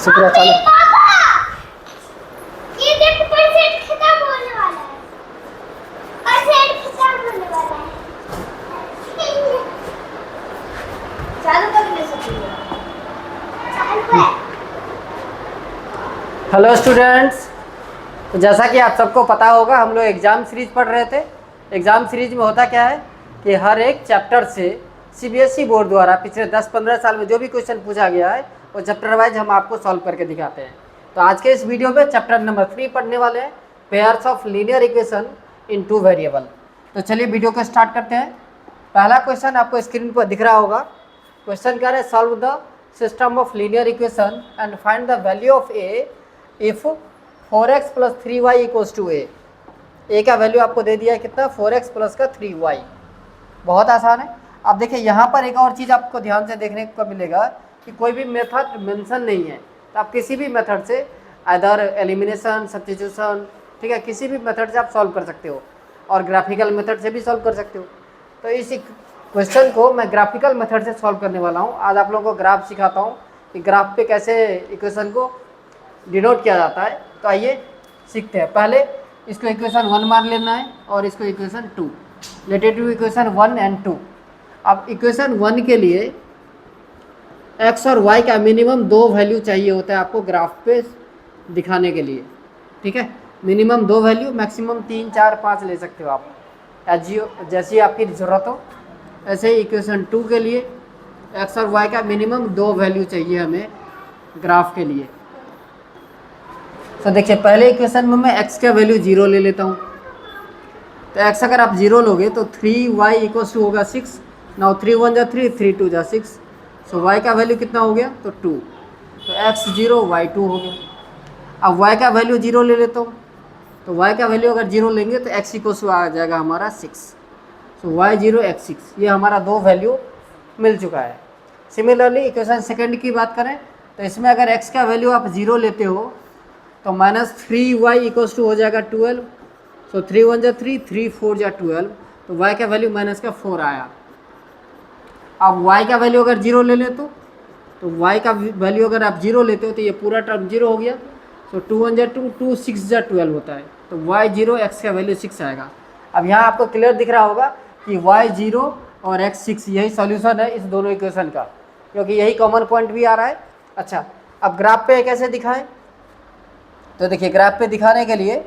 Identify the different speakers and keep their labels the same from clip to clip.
Speaker 1: शुक्र चलो।
Speaker 2: ये देखो परसेंट खत्म होने वाला है, परसेंट खत्म होने वाला है। चालू कर ले सकती हो, चालू है।
Speaker 1: हेलो स्टूडेंट्स, तो जैसा कि आप सबको पता होगा हम लोग एग्ज़ाम सीरीज पढ़ रहे थे। एग्ज़ाम सीरीज में होता क्या है कि हर एक चैप्टर से सीबीएसई बोर्ड द्वारा पिछले 10-15 साल में जो भी क्वेश्चन पूछा गया है वो चैप्टर वाइज हम आपको सॉल्व करके दिखाते हैं। तो आज के इस वीडियो में चैप्टर नंबर 3 पढ़ने वाले हैं, pairs of linear equation in 2 variable. तो चलिए वीडियो को स्टार्ट करते हैं। पहला क्वेश्चन आपको स्क्रीन पर दिख रहा होगा। क्वेश्चन क्या है, solve the system of linear equation and find the value of a if 4x plus 3y equals to a. A का वैल्यू आपको दे दिया है कितना, 4x प्लस का 3y। बहुत आसान है। अब देखिए यहाँ पर एक और चीज़ आपको ध्यान से देखने को मिलेगा कि कोई भी मेथड मेंशन नहीं है, तो आप किसी भी मेथड से अदर एलिमिनेशन, सब्स्टिट्यूशन, ठीक है, किसी भी मेथड से आप सॉल्व कर सकते हो और ग्राफिकल मेथड से भी सॉल्व कर सकते हो। तो इस क्वेश्चन को मैं ग्राफिकल मेथड से सॉल्व करने वाला हूँ। आज आप लोगों को ग्राफ सिखाता हूँ कि ग्राफ पे कैसे इक्वेशन को डिनोट किया जाता है। तो आइए सीखते हैं। पहले इसको इक्वेशन 1 मान लेना है और इसको equation 2, related to equation 1 and 2। अब इक्वेशन 1 के लिए x और y का मिनिमम 2 वैल्यू चाहिए होता है आपको ग्राफ पे दिखाने के लिए, ठीक है। मिनिमम 2 वैल्यू, मैक्सिमम 3, 4, 5 ले सकते हो आप, जैसी आपकी ज़रूरत हो। ऐसे ही इक्वेशन 2 के लिए x और y का मिनिमम 2 वैल्यू चाहिए हमें ग्राफ के लिए। तो देखिए पहले इक्वेशन में मैं x का वैल्यू 0 ले लेता हूँ। तो x अगर आप 0 लोगे तो 3y इक्वल्स टू होगा 6। नाउ 3 1 जा 3, 3 2 जा 6। सो y का वैल्यू कितना हो गया, तो 2। तो x 0 y 2 हो गया। अब y का वैल्यू 0 ले लेता हूँ। तो y का वैल्यू अगर 0 लेंगे तो x इक्वल्स टू आ जाएगा हमारा 6। सो y 0 x 6, ये हमारा 2 वैल्यू मिल चुका है। सिमिलरली इक्वेशन सेकेंड की बात करें तो इसमें अगर x का वैल्यू आप 0 लेते हो तो -3y इक्वल्स टू हो जाएगा 12। सो 3 1 जा 3, 3 4 जा 12। तो y का वैल्यू -4 आया। अब y का वैल्यू अगर 0 ले ले तो y का वैल्यू अगर आप 0 लेते हो तो ये पूरा टर्म 0 हो गया। सो 2 1 जा 2, 2 6 जा 12 होता है। तो y 0 x का वैल्यू 6 आएगा। अब यहाँ आपको क्लियर दिख रहा होगा कि y 0 और x 6 यही सॉल्यूशन है इस दोनों इक्वेशन का, क्योंकि यही कॉमन पॉइंट भी आ रहा है। अच्छा, अब ग्राफ पे कैसे दिखाएं, तो देखिए ग्राफ पे दिखाने के लिए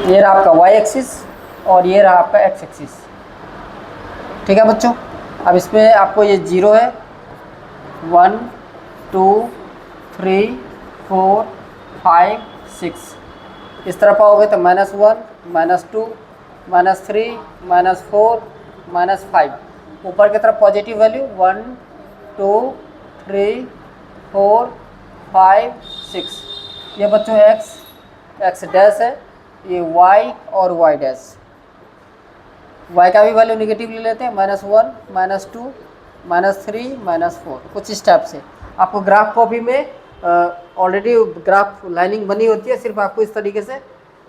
Speaker 1: ये रहा आपका y एक्सिस और ये रहा आपका x एक्सिस, ठीक है बच्चों। अब इसमें आपको ये 0 है, 1 2 3 4 5 6। इस तरफ आओगे तो -1 -2 -3 -4 -5। ऊपर की तरफ पॉजिटिव वैल्यू 1 2 3 4 5 6। ये बच्चों x डैश है, ये y और y डैश। y का भी वैल्यू निगेटिव ले लेते हैं, -1 -2 -3 -4। कुछ इस टाइप से आपको ग्राफ कॉपी में ऑलरेडी ग्राफ लाइनिंग बनी होती है, सिर्फ आपको इस तरीके से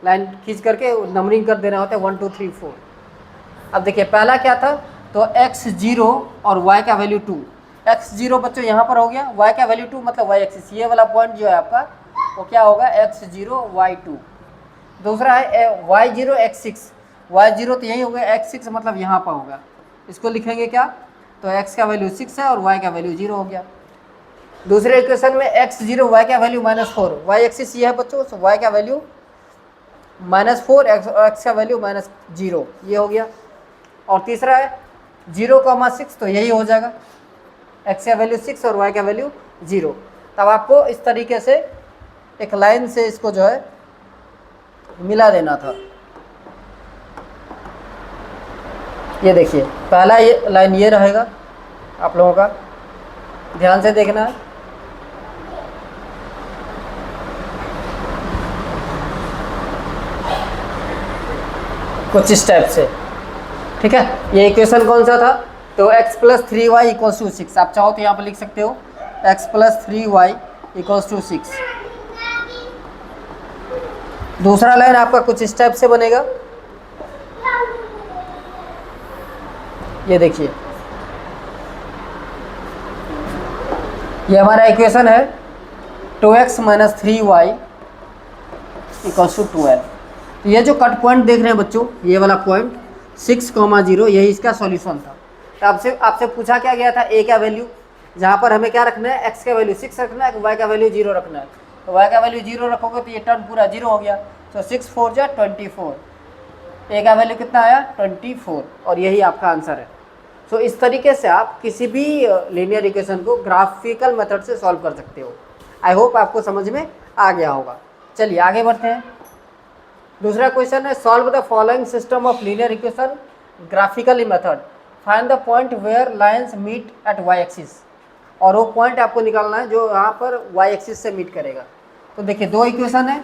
Speaker 1: लाइन खींच करके नंबरिंग कर देना होता है 1 2 3 4। अब देखिए पहला क्या था, तो x 0 और y का वैल्यू 2। x 0 बच्चों यहाँ पर हो गया, y का वैल्यू 2 मतलब y एक्सिस, ये वाला पॉइंट जो है आपका वो क्या होगा, x 0 y 2। दूसरा है y 0 x 6। y 0 तो यही हो गया, x 6 मतलब यहाँ पर होगा, इसको लिखेंगे क्या, तो x का वैल्यू 6 है और y का वैल्यू 0 हो गया। दूसरे इक्वेशन में x 0 y का वैल्यू -4, y एक्सिस ये है बच्चों, तो y का वैल्यू -4, x का वैल्यू -0, ये हो गया। और तीसरा है 0,6, तो यही हो जाएगा, x का वैल्यू 6 और y का वैल्यू 0। तब आपको इस तरीके से एक लाइन से इसको जो है मिला देना था। ये देखिए पहला ये लाइन ये रहेगा, आप लोगों का ध्यान से देखना है। कुछ इस टाइप से, ठीक है। ये इक्वेशन कौन सा था, तो x + 3y = 6। आप चाहो तो यहाँ पर लिख सकते हो x + 3y = 6। दूसरा लाइन आपका कुछ इस टाइप से बनेगा, ये देखिए, ये हमारा इक्वेशन है 2x minus 3y equals to 12। तो ये जो कट पॉइंट देख रहे हैं बच्चों, ये वाला पॉइंट 6,0, यही इसका सॉल्यूशन था। तो आपसे पूछा क्या गया था, ए का वैल्यू, जहाँ पर हमें क्या रखना है, x का वैल्यू 6 रखना है, y का वैल्यू 0 रखना है। तो y का वैल्यू 0 रखोगे तो ये टर्म पूरा 0 हो गया। तो 6 4 जा 24, ए का वैल्यू कितना आया 24, और यही आपका आंसर है। सो इस तरीके से आप किसी भी लीनियर इक्वेशन को ग्राफिकल मेथड से सॉल्व कर सकते हो। आई होप आपको समझ में आ गया होगा। चलिए आगे बढ़ते हैं। दूसरा क्वेश्चन है, solve the following system of linear equation graphically method, find the point where lines meet at Y axis. और वो पॉइंट आपको निकालना है जो यहाँ पर वाई एक्सिस से मीट करेगा। तो देखिए दो इक्वेशन है,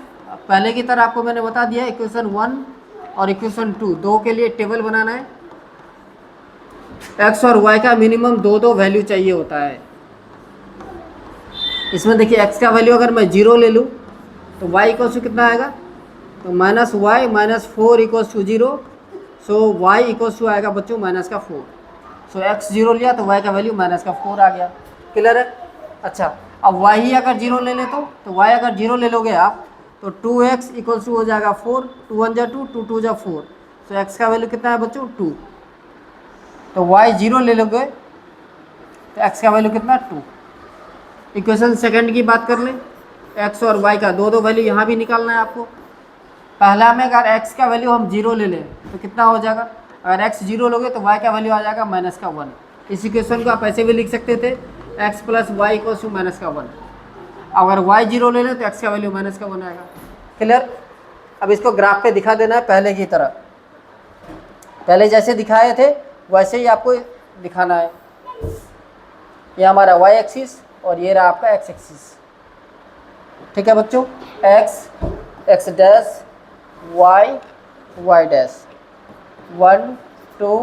Speaker 1: पहले की तरह आपको मैंने बता दिया, इक्वेशन 1 और इक्वेशन 2, दो के लिए टेबल बनाना है। एक्स और वाई का मिनिमम दो वैल्यू चाहिए होता है। इसमें देखिए एक्स का वैल्यू अगर मैं 0 ले लूँ तो वाई इक्वल्स टू कितना आएगा, तो minus Y minus 4 equals to 0। So Y equals to आएगा बच्चों माइनस का 4। सो एक्स 0 लिया तो वाई का वैल्यू माइनस का 4 आ गया। क्लियर है? अच्छा, अब वाई ही अगर 0 ले ले तो वाई अगर 0 ले लोगे आप तो 2x इक्वल्स टू हो जाएगा 4, 2 1 जा 2, 2 2 जा 4। सो एक्स का वैल्यू कितना है बच्चों 2। तो y 0 ले लोगे तो x का वैल्यू कितना 2। इक्वेशन सेकंड की बात कर लें, x और y का दो वैल्यू यहाँ भी निकालना है आपको। पहला में अगर x का वैल्यू हम 0 ले लें तो कितना हो जाएगा, अगर x 0 लोगे तो y का वैल्यू आ जाएगा माइनस का 1। इस इक्वेशन को आप ऐसे भी लिख सकते थे, x plus Y equals to minus का 1। अगर y 0 ले लें तो x का वैल्यू माइनस का 1 आएगा। क्लियर? अब इसको ग्राफ पे दिखा देना है पहले की तरह, पहले जैसे दिखाए थे वैसे ही आपको दिखाना है। ये हमारा y एक्सिस और ये रहा आपका x एक्सिस। ठीक है बच्चों, x डैश y डैश, 1 2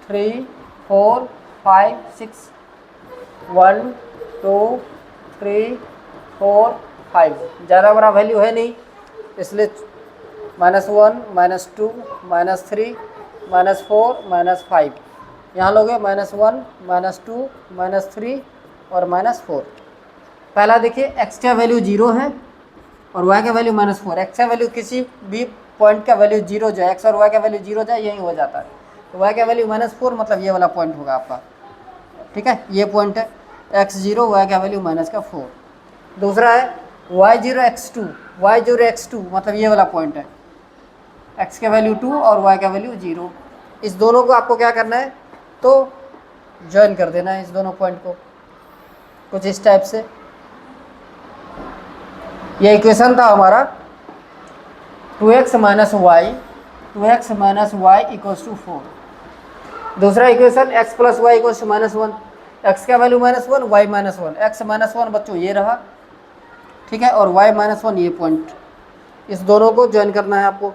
Speaker 1: 3 4 5 6, 1 2 3 4 5, ज़्यादा बड़ा वैल्यू है नहीं इसलिए -1 -2 -3 -4 -5, यहाँ लोगे -1 -2 -3 और -4। पहला देखिए x का वैल्यू 0 है और y का वैल्यू -4। x का वैल्यू किसी भी पॉइंट का वैल्यू 0 जाए, x और y का वैल्यू 0 जाए यही हो जाता है। तो y का वैल्यू -4 मतलब ये वाला पॉइंट होगा आपका। ठीक है, ये पॉइंट है x 0, y का वैल्यू -4। दूसरा है y 0 x 2 मतलब ये वाला पॉइंट है, x का वैल्यू 2 और y का वैल्यू 0। इस दोनों को आपको क्या करना है, तो ज्वाइन कर देना है इस दोनों पॉइंट को कुछ इस टाइप से। ये इक्वेशन था हमारा 2x minus Y equals to 4। दूसरा equation x plus Y equals to -1, x का वैल्यू -1 y -1, x -1 बच्चों ये रहा, ठीक है, और y -1 ये पॉइंट, इस दोनों को ज्वाइन करना है आपको।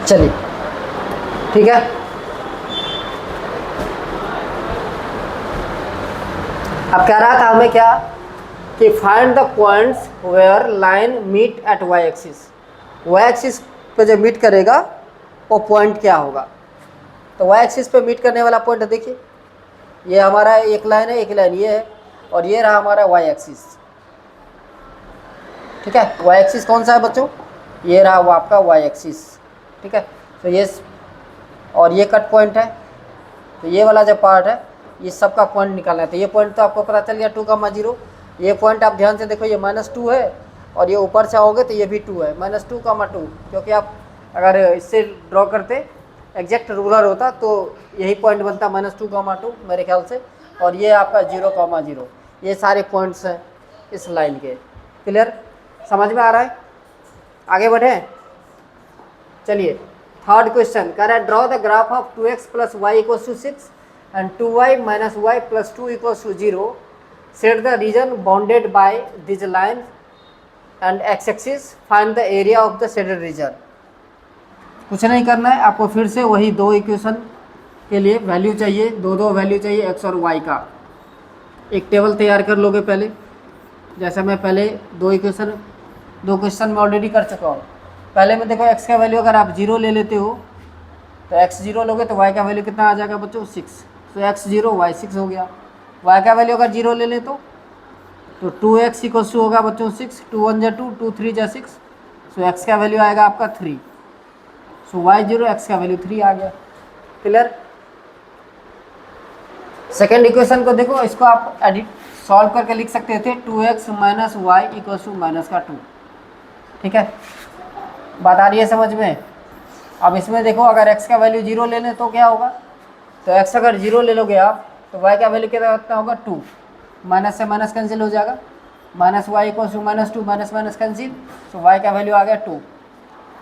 Speaker 1: चलिए ठीक है, अब कह रहा था हमें क्या कि find the points where line meet at Y axis. Y axis पे जब मीट करेगा वो पॉइंट क्या होगा, तो वाई एक्सिस पे मीट करने वाला पॉइंट देखिए, ये हमारा एक लाइन है, एक लाइन ये है, और ये रहा हमारा वाई एक्सिस। ठीक है, वाई एक्सिस कौन सा है बच्चों, ये रहा वो आपका वाई एक्सिस। ठीक है, तो ये और ये कट पॉइंट है, तो ये वाला जो पार्ट है ये सबका पॉइंट निकालना है। तो ये पॉइंट तो आपको पता चल गया 2,0, ये पॉइंट आप ध्यान से देखो, ये -2 है और ये ऊपर से आओगे तो ये भी 2 है, -2,2, क्योंकि आप अगर इससे ड्रॉ करते एग्जैक्ट रूलर होता तो यही पॉइंट बनता -2,2 मेरे ख्याल से, और ये आपका 0,0। ये सारे पॉइंट्स हैं इस लाइन के। क्लियर, समझ में आ रहा है? आगे बढ़ें, चलिए थर्ड क्वेश्चन कह रहा है draw the graph of 2x plus Y equals to 6 and 2y minus Y plus 2 equals to 0, set the region bounded by this line and x axis, find the area of the shaded region. कुछ नहीं करना है आपको, फिर से वही दो equation के लिए वैल्यू चाहिए, दो वैल्यू चाहिए एक्स और वाई का। एक टेबल तैयार कर लोगे पहले, जैसे मैं पहले दो क्वेश्चन में ऑलरेडी कर चुका हूँ। पहले में देखो एक्स का वैल्यू अगर आप 0 ले लेते हो तो एक्स 0 लोगे तो वाई का वैल्यू कितना आ जाएगा बच्चों 6। तो एक्स 0 वाई 6 हो गया। वाई का वैल्यू अगर 0 ले ले तो 2x इक्वल्स टू होगा बच्चों 6, 2 1 जा 2, 2 3 जा 6। सो एक्स का वैल्यू आएगा आपका 3। सो वाई 0 एक्स का वैल्यू 3 आ गया। क्लियर। सेकेंड इक्वेशन को देखो, इसको आप एडिट सॉल्व करके लिख सकते थे 2x minus Y equals to minus का 2। ठीक है, बात आ रही है समझ में। अब इसमें देखो अगर x का वैल्यू 0 ले लें तो क्या होगा, तो x अगर 0 ले लोगे आप तो y का वैल्यू कितना होगा 2। माइनस से माइनस कैंसिल हो जाएगा, minus Y equals to minus 2, minus minus cancel. So y का वैल्यू आ गया 2।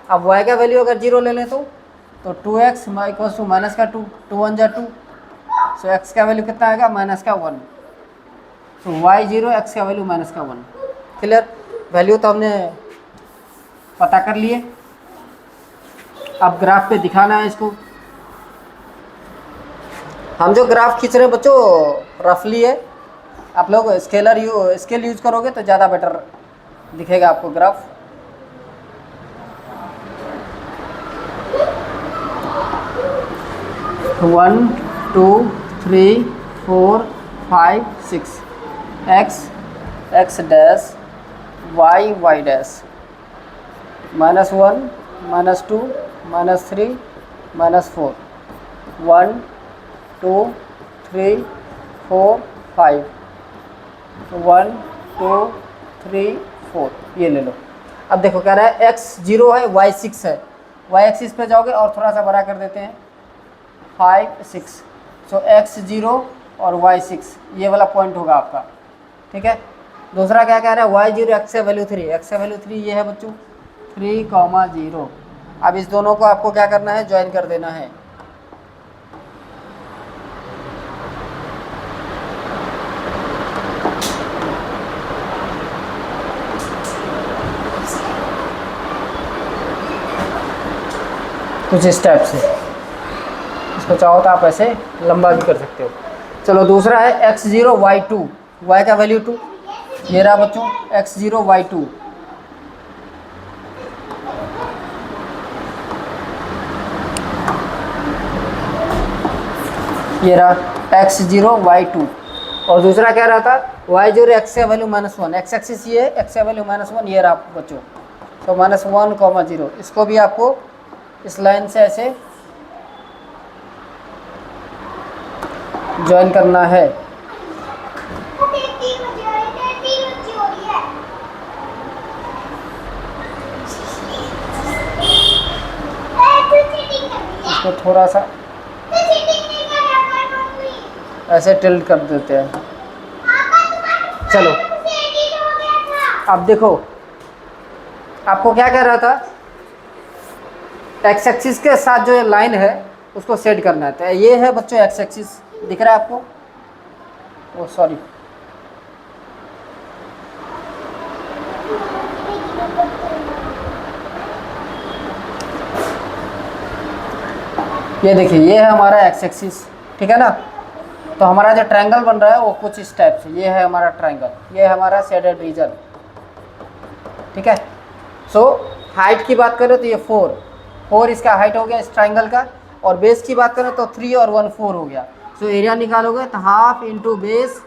Speaker 1: अब y का वैल्यू अगर 0 ले लें तो 2x इक्वल्स टू माइनस का 2, 2 1 जा 2। सो x का वैल्यू कितना आएगा माइनस का 1। सो y 0 x का वैल्यू माइनस का 1। क्लियर। वैल्यू तो हमने पता कर लिए। अब ग्राफ पे दिखाना है इसको। हम जो ग्राफ खींच रहे हैं बच्चों रफली है, आप लोग स्केल यूज करोगे तो ज़्यादा बेटर दिखेगा आपको graph. One 2 3 4 5 6 x dash y dash -1 -2 -3 -4 1 2 3 4 5 1 2 3 4 ये ले लो। अब देखो कह रहा है x 0 है y 6 है, y एक्सिस पे जाओगे और थोड़ा सा बड़ा कर देते हैं 5 6। सो x 0 और y 6 ये वाला पॉइंट होगा आपका। ठीक है। दूसरा क्या कह रहा है y 0 x का वैल्यू 3, x का वैल्यू 3 ये है बच्चों 3,0। अब इस दोनों को आपको क्या करना है ज्वाइन कर देना है। कुछ इस टाइप से, इसको चाहो तो आप ऐसे लंबा भी कर सकते हो। चलो दूसरा है x 0 y 2, y का वैल्यू 2 ये रहा बच्चों x 0 y 2। ये रहा x 0 y 2। और दूसरा क्या रहा था y 0 x का वैल्यू -1, x एक्सिस ये है, x का वैल्यू -1 ये रहा बच्चों। तो -1, 0 इसको भी आपको इस लाइन से ऐसे ज्वाइन करना है। इसको थोड़ा सा ऐसे टिल्ट कर देते हैं। चलो अब देखो आपको क्या कह रहा था, एक्स एक्सिस के साथ जो ये लाइन है उसको सेट करना है। तो ये है बच्चों एक्स एक्सिस, दिख रहा है आपको? ओ सॉरी, ये देखिए ये है हमारा एक्स एक्सिस। ठीक है ना। तो हमारा जो ट्रायंगल बन रहा है वो कुछ इस टाइप से, ये है हमारा ट्रायंगल, ये है हमारा शेडेड रीजन। ठीक है। सो हाइट की बात करें तो ये 4 इसका हाइट हो गया इस ट्रायंगल का, और बेस की बात करें तो 3 और 1 4 हो गया। सो एरिया निकालोगे तो half into base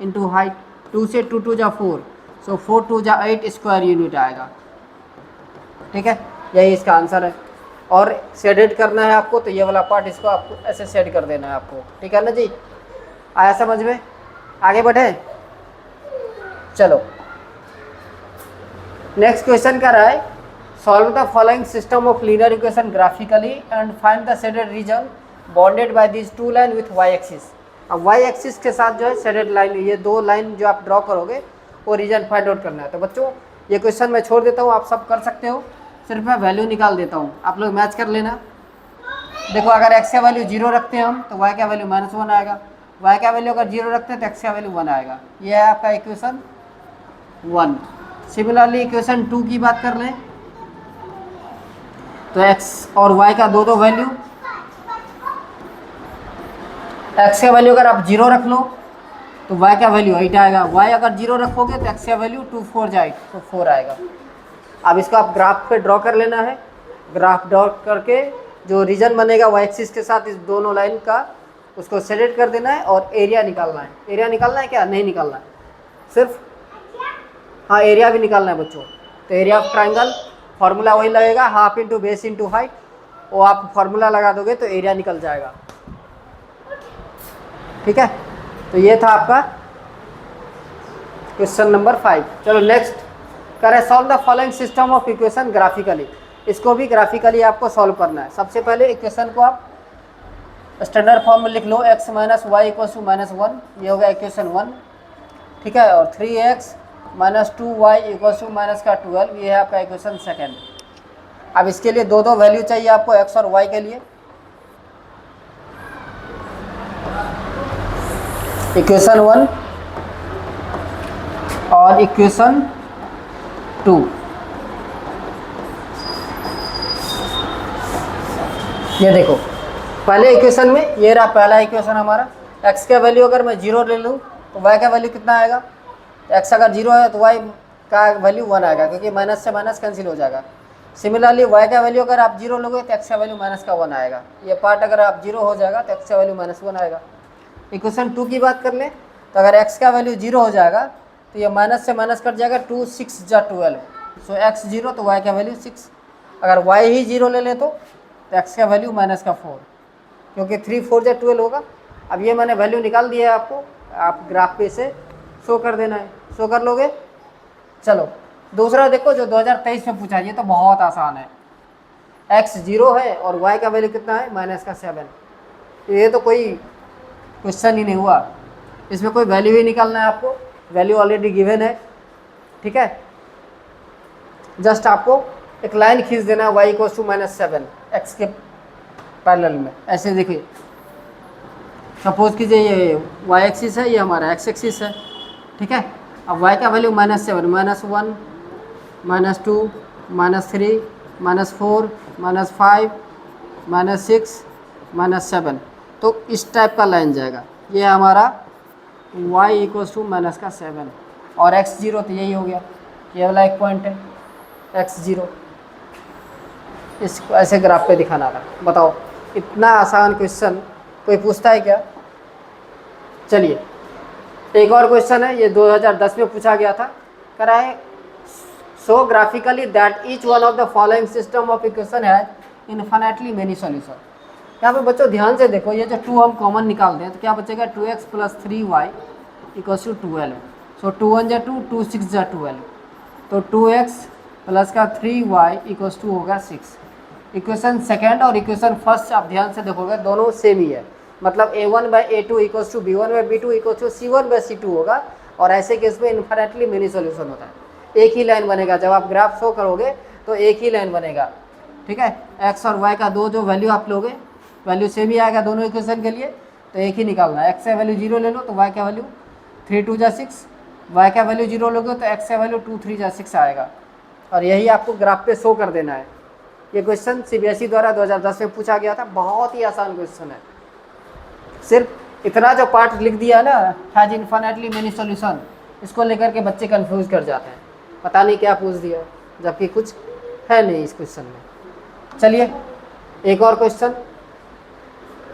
Speaker 1: into height, 2 से 2 2 जा 4, सो 4 2 जा 8 स्क्वायर यूनिट आएगा। ठीक है, यही इसका आंसर है। और शेडेड करना है आपको तो ये वाला पार्ट इसको आपको ऐसे शेड कर देना है आपको। ठीक है ना जी, आया समझ में? आगे बढ़े। चलो नेक्स्ट क्वेश्चन कर रहा है, solve the following system of linear equation graphically and find the shaded region bounded by this two line with Y axis. अब वाई एक्सिस के साथ जो है शेडेड लाइन, ये दो लाइन जो आप ड्रॉ करोगे वो रीजन फाइंड आउट करना है। तो बच्चों ये क्वेश्चन मैं छोड़ देता हूँ, आप सब कर सकते हो, सिर्फ मैं वैल्यू निकाल देता हूँ, आप लोग मैच कर लेना। देखो अगर एक्स का वैल्यू 0 रखते हैं हम तो वाई का वैल्यू -1 आएगा, वाई का वैल्यू अगर 0 रखते हैं तो एक्स का वैल्यू 1 आएगा। ये है आपका इक्वेशन 1। सिमिलरली इक्वेशन 2 की बात कर लें तो x और y का दो वैल्यू, x का वैल्यू अगर आप 0 रख लो तो y का वैल्यू 8 आएगा, y अगर 0 रखोगे तो x का वैल्यू 2 4 8 तो 4 आएगा। अब इसको आप ग्राफ पे ड्रॉ कर लेना है। ग्राफ ड्रॉ करके जो रीजन बनेगा y एक्सिस के साथ इस दोनों लाइन का, उसको सेलेक्ट कर देना है और एरिया निकालना है। एरिया निकालना है क्या? नहीं निकालना है, सिर्फ हाँ एरिया भी निकालना है बच्चों। तो एरिया ऑफ ट्राइंगल फार्मूला वही लगेगा, half into base into height. वो आप फार्मूला लगा दोगे तो एरिया निकल जाएगा। ठीक है, तो ये था आपका क्वेश्चन नंबर 5। चलो नेक्स्ट करें, solve the following system of equation graphically. इसको भी ग्राफिकली आपको सॉल्व करना है। सबसे पहले इक्वेशन को आप स्टैंडर्ड फॉर्म में लिख लो, x minus Y equal to -1, ये हो गया इक्वेशन 1। ठीक है, और 3x minus 2y equal to minus का 12, ये है आपका इक्वेशन सेकेंड। अब इसके लिए दो वैल्यू चाहिए आपको x और y के लिए। इक्वेशन 1 और इक्वेशन 2। ये देखो पहले इक्वेशन में ये रहा पहला इक्वेशन हमारा, x का वैल्यू अगर मैं 0 ले लूँ तो y का वैल्यू कितना आएगा? x अगर 0 है तो y का वैल्यू 1 आएगा, क्योंकि माइनस से माइनस कैंसिल हो जाएगा। सिमिलरली y का वैल्यू अगर आप 0 लोगे तो x का वैल्यू माइनस का 1 आएगा। ये पार्ट अगर आप 0 हो जाएगा तो x का वैल्यू -1 आएगा। इक्वेशन 2 की बात कर लें तो अगर x का वैल्यू 0 हो जाएगा तो ये माइनस से माइनस कट जाएगा, 2 6 जा 12, सो x 0 तो y का वैल्यू 6। अगर y ही 0 ले लें तो x का वैल्यू माइनस का 4, क्योंकि 3 4 जा 12 होगा। अब ये मैंने वैल्यू निकाल दिया है आपको, आप ग्राफ पे से शो कर देना है। शो कर लोगे? चलो दूसरा देखो जो 2023 में पूछा, ये तो बहुत आसान है। x 0 है और y का वैल्यू कितना है? माइनस का 7। ये तो कोई क्वेश्चन ही नहीं हुआ, इसमें कोई वैल्यू ही निकालना है आपको। वैल्यू ऑलरेडी गिवन है। ठीक है, जस्ट आपको एक लाइन खींच देना है, y इक्वल टू -7 x के पैरेलल में। ऐसे देखिए, सपोज कीजिए ये y एक्सिस है, ये हमारा x एक्सिस है। ठीक है, अब y का वैल्यू -7, -1 -2 -3 -4 -5 -6 -7, तो इस टाइप का लाइन जाएगा। ये हमारा y इक्वल टू -7 और x 0 तो यही हो गया, ये वाला एक पॉइंट है x 0। इसको ऐसे ग्राफ पे दिखाना था। बताओ इतना आसान क्वेश्चन कोई पूछता है क्या? चलिए एक और क्वेश्चन है, ये 2010 में पूछा गया था। कह रहा है show graphically that each one of the following system of equation has infinitely many solution. यहाँ पे बच्चों ध्यान से देखो, ये जो 2 हम कॉमन निकाल दें तो क्या बचेगा? 2x + 3y equal to 12। सो 2 1 जा 2, 2 6 जा 12, तो 2x प्लस का 3y इक्वल टू होगा 6। इक्वेशन सेकेंड और इक्वेशन फर्स्ट आप ध्यान से देखोगे दोनों सेम ही है, मतलब a1/a2 equal to b1/b2 equal to c1/c2 होगा। और ऐसे केस में इन्फिनिटली मेनी सॉल्यूशन होता है। एक ही लाइन बनेगा, जब आप ग्राफ शो करोगे तो एक ही लाइन बनेगा। ठीक है, x और y का दो जो वैल्यू आप लोगे, वैल्यू सेम ही आएगा दोनों इक्वेशन के लिए, तो एक ही निकालना है। x का वैल्यू 0 ले लो तो y का वैल्यू 3 2 जा 6, y का वैल्यू 0 लोगे तो x का वैल्यू 2 3 जा 6 आएगा। और यही आपको ग्राफ पे शो कर देना है। ये क्वेश्चन CBSE द्वारा 2010 में पूछा गया था, बहुत ही आसान क्वेश्चन है। सिर्फ इतना जो पार्ट लिख दिया ना, हैज इन्फिनिटली मेनी सॉल्यूशन, इसको लेकर के बच्चे कंफ्यूज कर जाते हैं, पता नहीं क्या पूछ दिया, जबकि कुछ है नहीं इस क्वेश्चन में। चलिए एक और क्वेश्चन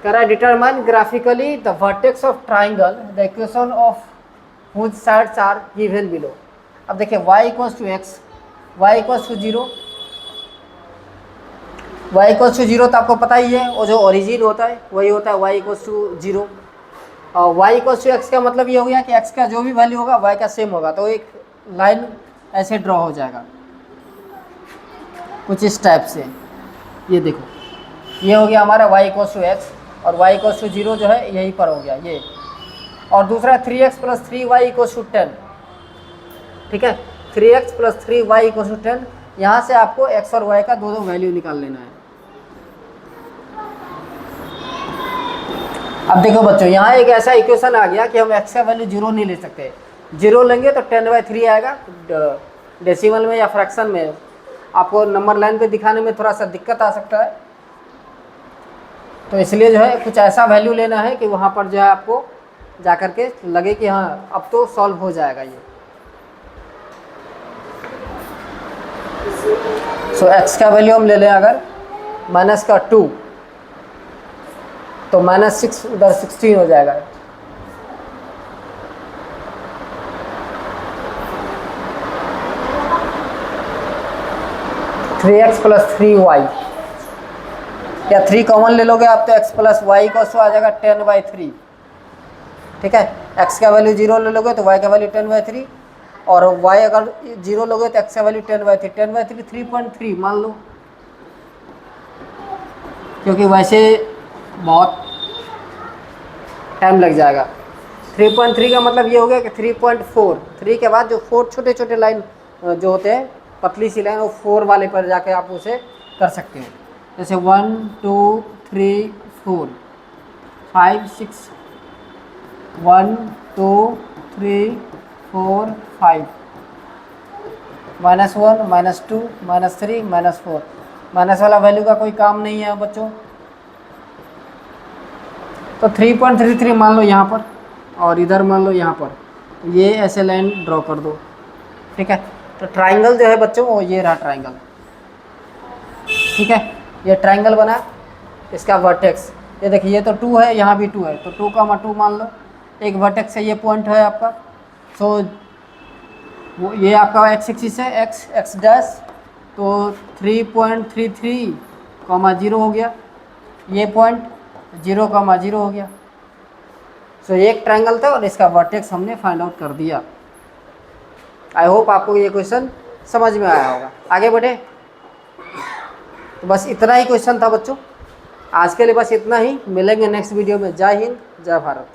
Speaker 1: कह रहा है, determine graphically the vertex of triangle the equation of whose sides are given below. अब देखिए y equals to x, y equals to 0, y equals to 0 तो आपको पता ही है, वो जो ओरिजिन होता है वही होता है y इक्वल्स टू 0। और y इक्वल्स टू x का मतलब ये हो गया कि x का जो भी वैल्यू होगा y का सेम होगा, तो एक लाइन ऐसे ड्रॉ हो जाएगा कुछ इस टाइप से। ये देखो ये हो गया हमारा y इक्वल्स टू x, और y इक्वल्स टू 0 जो है यहीं पर हो गया ये। और दूसरा 3x + 3y इक्वल्स टू 10। ठीक है, 3x + 3y इक्वल्स टू 10। यहाँ से आपको x और y का दो वैल्यू निकाल लेना है। अब देखो बच्चों, यहाँ एक ऐसा इक्वेशन आ गया कि हम x का वैल्यू 0 नहीं ले सकते। 0 लेंगे तो 10/3 आएगा डेसिमल में या फ्रैक्शन में, आपको नंबर लाइन पे दिखाने में थोड़ा सा दिक्कत आ सकता है, तो इसलिए जो है कुछ ऐसा वैल्यू लेना है कि वहाँ पर जो है आपको जा कर के लगे कि हाँ अब तो सॉल्व हो जाएगा ये। सो x का वैल्यू हम ले लें अगर माइनस का 2, तो -6 उधर 16 हो जाएगा। थ्री एक्स प्लस 3y, या 3 कॉमन ले लोगे आप तो x प्लस वाई को आ जाएगा 10/3। ठीक है, x का वैल्यू 0 ले लोगे तो y का वैल्यू 10/3, और y अगर 0 लोगे तो x का वैल्यू 10/3। 10/3 3.3 मान लो, क्योंकि वैसे बहुत टाइम लग जाएगा। 3.3 का मतलब ये हो गया कि 3.4, 3 के बाद जो 4 छोटे छोटे लाइन जो होते हैं पतली सी लाइन, वो 4 वाले पर जाके आप उसे कर सकते हो। जैसे 1 2 3 4 5 6 1 2 3 4 5 -1 -2 -3 -4, माइनस वाला वैल्यू का कोई काम नहीं है बच्चों। तो 3.33 मान लो यहाँ पर, और इधर मान लो यहाँ पर, ये ऐसे लाइन ड्रॉ कर दो। ठीक है, तो ट्राइंगल जो है बच्चों वो ये रहा ट्राइंगल। ठीक है, ये ट्राइंगल बना, इसका वर्टेक्स ये देखिए, ये तो 2 है, यहाँ भी 2 है, तो 2,2 मान लो। एक वर्टेक्स है, ये पॉइंट है आपका। सो वो ये आपका एक्स एक्सिस है, एक्स डैश, तो 3.33, 0 हो गया। ये पॉइंट 0,0 हो गया। सो ये एक ट्रायंगल था और इसका वर्टेक्स हमने फाइंड आउट कर दिया। आई होप आपको ये क्वेश्चन समझ में आया होगा। आगे बढ़े, तो बस इतना ही क्वेश्चन था बच्चों, आज के लिए बस इतना ही। मिलेंगे नेक्स्ट वीडियो में। जय हिंद, जय भारत।